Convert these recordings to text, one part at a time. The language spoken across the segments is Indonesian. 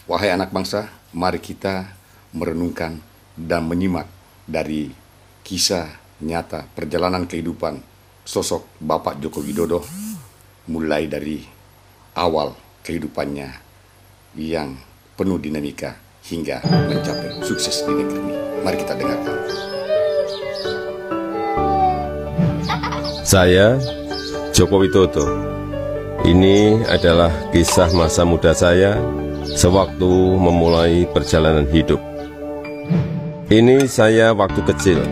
Wahai anak bangsa, mari kita merenungkan dan menyimak dari kisah nyata perjalanan kehidupan sosok Bapak Joko Widodo, mulai dari awal kehidupannya yang penuh dinamika hingga mencapai sukses di negeri ini. Mari kita dengarkan. Saya, Joko Widodo. Ini adalah kisah masa muda saya sewaktu memulai perjalanan hidup. Ini saya waktu kecil.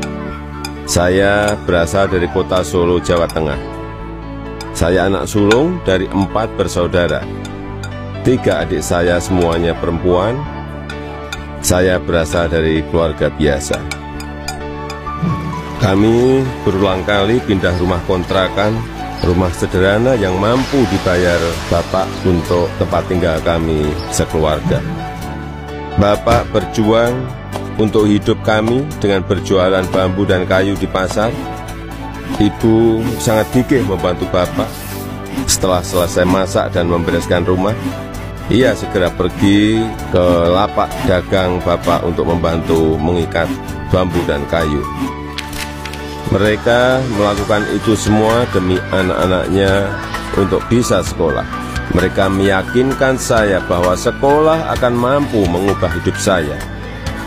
Saya berasal dari kota Solo, Jawa Tengah. Saya anak sulung dari 4 bersaudara. 3 adik saya semuanya perempuan. Saya berasal dari keluarga biasa. Kami berulang kali pindah rumah kontrakan, rumah sederhana yang mampu dibayar Bapak untuk tempat tinggal kami sekeluarga. Bapak berjuang untuk hidup kami dengan berjualan bambu dan kayu di pasar. Ibu sangat gigih membantu Bapak. Setelah selesai masak dan membereskan rumah, ia segera pergi ke lapak dagang Bapak untuk membantu mengikat bambu dan kayu. Mereka melakukan itu semua demi anak-anaknya untuk bisa sekolah. Mereka meyakinkan saya bahwa sekolah akan mampu mengubah hidup saya.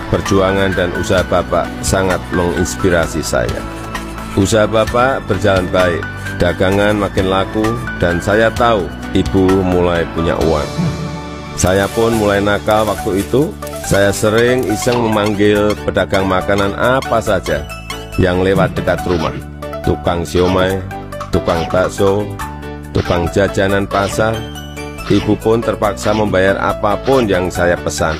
Perjuangan dan usaha Bapak sangat menginspirasi saya. Usaha Bapak berjalan baik, dagangan makin laku, dan saya tahu Ibu mulai punya uang. Saya pun mulai nakal waktu itu. Saya sering iseng memanggil pedagang makanan apa saja yang lewat dekat rumah. Tukang siomay, tukang bakso, tukang jajanan pasar. Ibu pun terpaksa membayar apapun yang saya pesan.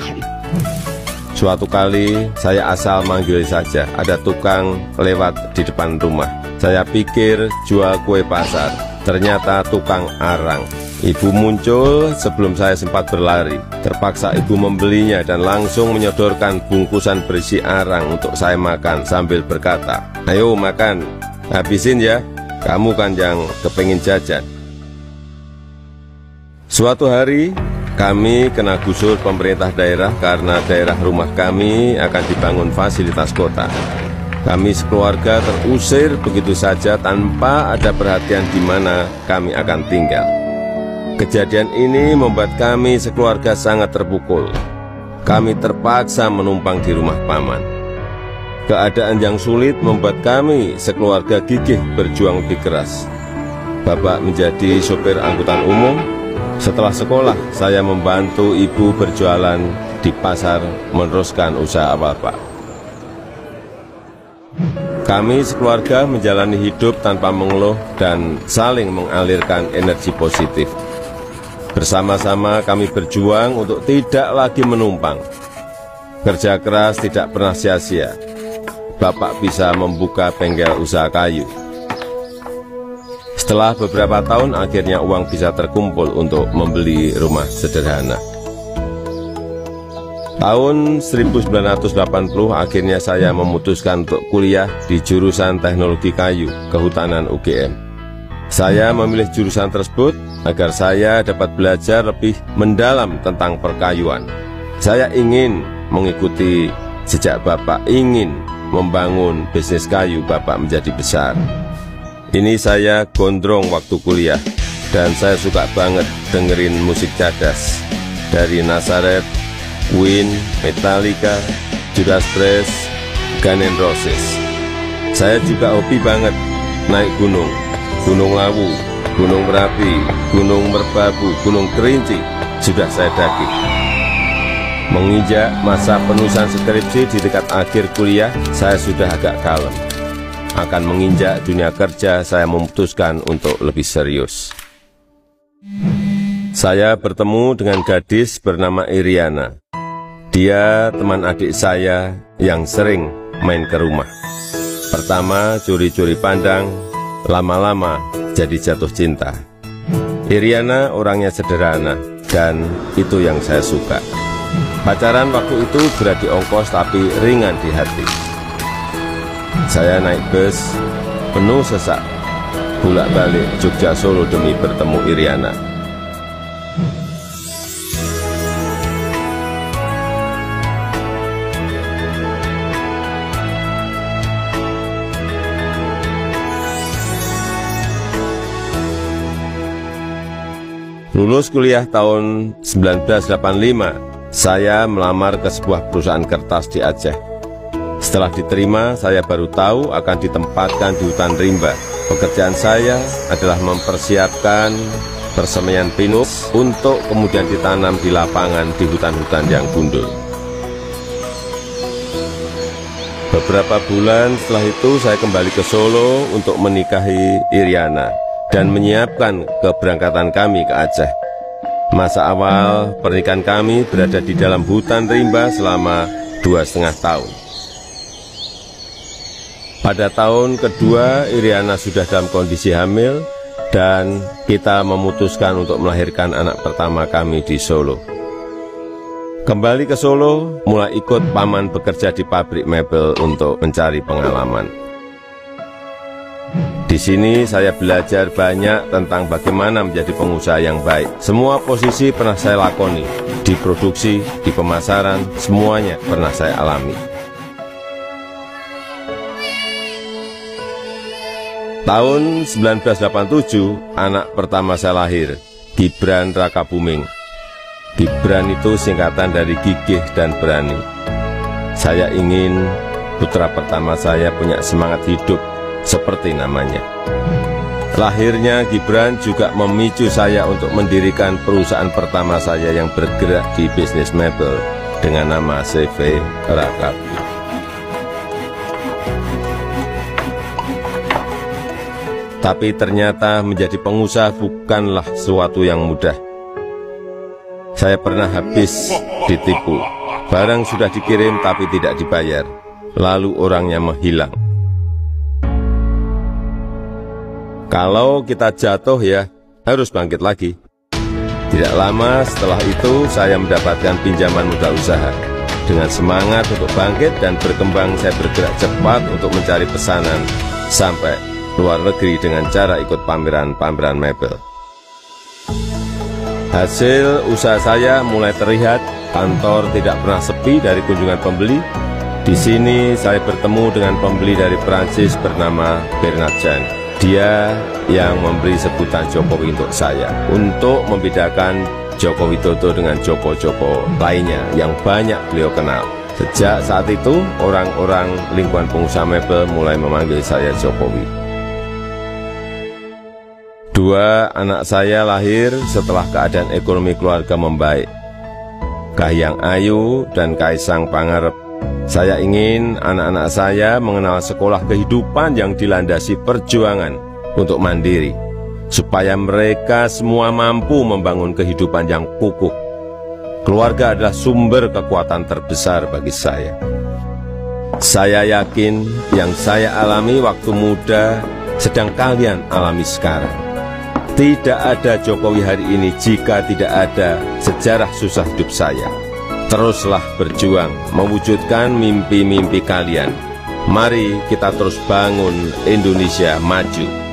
Suatu kali saya asal manggil saja, ada tukang lewat di depan rumah. Saya pikir jual kue pasar, ternyata tukang arang. Ibu muncul sebelum saya sempat berlari. Terpaksa ibu membelinya dan langsung menyodorkan bungkusan berisi arang untuk saya makan sambil berkata, "Ayo makan, habisin ya, kamu kan yang kepengin jajan." Suatu hari kami kena gusur pemerintah daerah karena daerah rumah kami akan dibangun fasilitas kota. Kami sekeluarga terusir begitu saja tanpa ada perhatian di mana kami akan tinggal. Kejadian ini membuat kami sekeluarga sangat terpukul. Kami terpaksa menumpang di rumah paman. Keadaan yang sulit membuat kami sekeluarga gigih berjuang lebih keras. Bapak menjadi sopir angkutan umum. Setelah sekolah, saya membantu ibu berjualan di pasar meneruskan usaha Bapak. Kami sekeluarga menjalani hidup tanpa mengeluh dan saling mengalirkan energi positif. Bersama-sama kami berjuang untuk tidak lagi menumpang. Kerja keras tidak pernah sia-sia. Bapak bisa membuka bengkel usaha kayu. Setelah beberapa tahun, akhirnya uang bisa terkumpul untuk membeli rumah sederhana. Tahun 1980, akhirnya saya memutuskan untuk kuliah di jurusan Teknologi Kayu, Kehutanan UGM. Saya memilih jurusan tersebut agar saya dapat belajar lebih mendalam tentang perkayuan. Saya ingin mengikuti jejak Bapak, ingin membangun bisnis kayu Bapak menjadi besar. Ini saya gondrong waktu kuliah, dan saya suka banget dengerin musik cadas dari Nazareth, Queen, Metallica, Judas Priest, Guns N' Roses. Saya juga hobi banget naik gunung, Gunung Lawu, Gunung Merapi, Gunung Merbabu, Gunung Kerinci, sudah saya daki. Menginjak masa penulisan skripsi di dekat akhir kuliah, saya sudah agak kalem. Akan menginjak dunia kerja, saya memutuskan untuk lebih serius. Saya bertemu dengan gadis bernama Iriana. Dia teman adik saya yang sering main ke rumah. Pertama curi-curi pandang, lama-lama jadi jatuh cinta. Iriana orangnya sederhana, dan itu yang saya suka. Pacaran waktu itu berat di ongkos tapi ringan di hati. Saya naik bus penuh sesak, bolak-balik Jogja Solo demi bertemu Iriana. Lulus kuliah tahun 1985, saya melamar ke sebuah perusahaan kertas di Aceh. Setelah diterima, saya baru tahu akan ditempatkan di hutan rimba. Pekerjaan saya adalah mempersiapkan persemaian pinus untuk kemudian ditanam di lapangan di hutan-hutan yang gundul. Beberapa bulan setelah itu saya kembali ke Solo untuk menikahi Iriana dan menyiapkan keberangkatan kami ke Aceh. Masa awal pernikahan kami berada di dalam hutan rimba selama 2,5 tahun. Pada tahun kedua, Iriana sudah dalam kondisi hamil dan kita memutuskan untuk melahirkan anak pertama kami di Solo. Kembali ke Solo, mulai ikut paman bekerja di pabrik mebel untuk mencari pengalaman. Di sini saya belajar banyak tentang bagaimana menjadi pengusaha yang baik. Semua posisi pernah saya lakoni, di produksi, di pemasaran, semuanya pernah saya alami. Tahun 1987, anak pertama saya lahir, Gibran Rakabuming. Gibran itu singkatan dari gigih dan berani. Saya ingin putra pertama saya punya semangat hidup seperti namanya. Lahirnya Gibran juga memicu saya untuk mendirikan perusahaan pertama saya yang bergerak di bisnis mebel dengan nama CV Rakabi. Tapi ternyata menjadi pengusaha bukanlah sesuatu yang mudah. Saya pernah habis ditipu. Barang sudah dikirim tapi tidak dibayar. Lalu orangnya menghilang. Kalau kita jatuh ya harus bangkit lagi. Tidak lama setelah itu saya mendapatkan pinjaman modal usaha. Dengan semangat untuk bangkit dan berkembang, saya bergerak cepat untuk mencari pesanan sampai luar negeri dengan cara ikut pameran-pameran mebel. Hasil usaha saya mulai terlihat, kantor tidak pernah sepi dari kunjungan pembeli. Di sini saya bertemu dengan pembeli dari Prancis bernama Bernard Jean. Dia yang memberi sebutan Jokowi untuk saya, untuk membedakan Joko Widodo dengan Joko-Joko lainnya yang banyak beliau kenal. Sejak saat itu, orang-orang lingkungan pengusaha mebel mulai memanggil saya Jokowi. 2 anak saya lahir setelah keadaan ekonomi keluarga membaik. Kahiyang Ayu dan Kaisang Pangarep. Saya ingin anak-anak saya mengenal sekolah kehidupan yang dilandasi perjuangan untuk mandiri, supaya mereka semua mampu membangun kehidupan yang kukuh. Keluarga adalah sumber kekuatan terbesar bagi saya. Saya yakin yang saya alami waktu muda sedang kalian alami sekarang. Tidak ada Jokowi hari ini jika tidak ada sejarah susah hidup saya. Teruslah berjuang mewujudkan mimpi-mimpi kalian. Mari kita terus bangun Indonesia maju.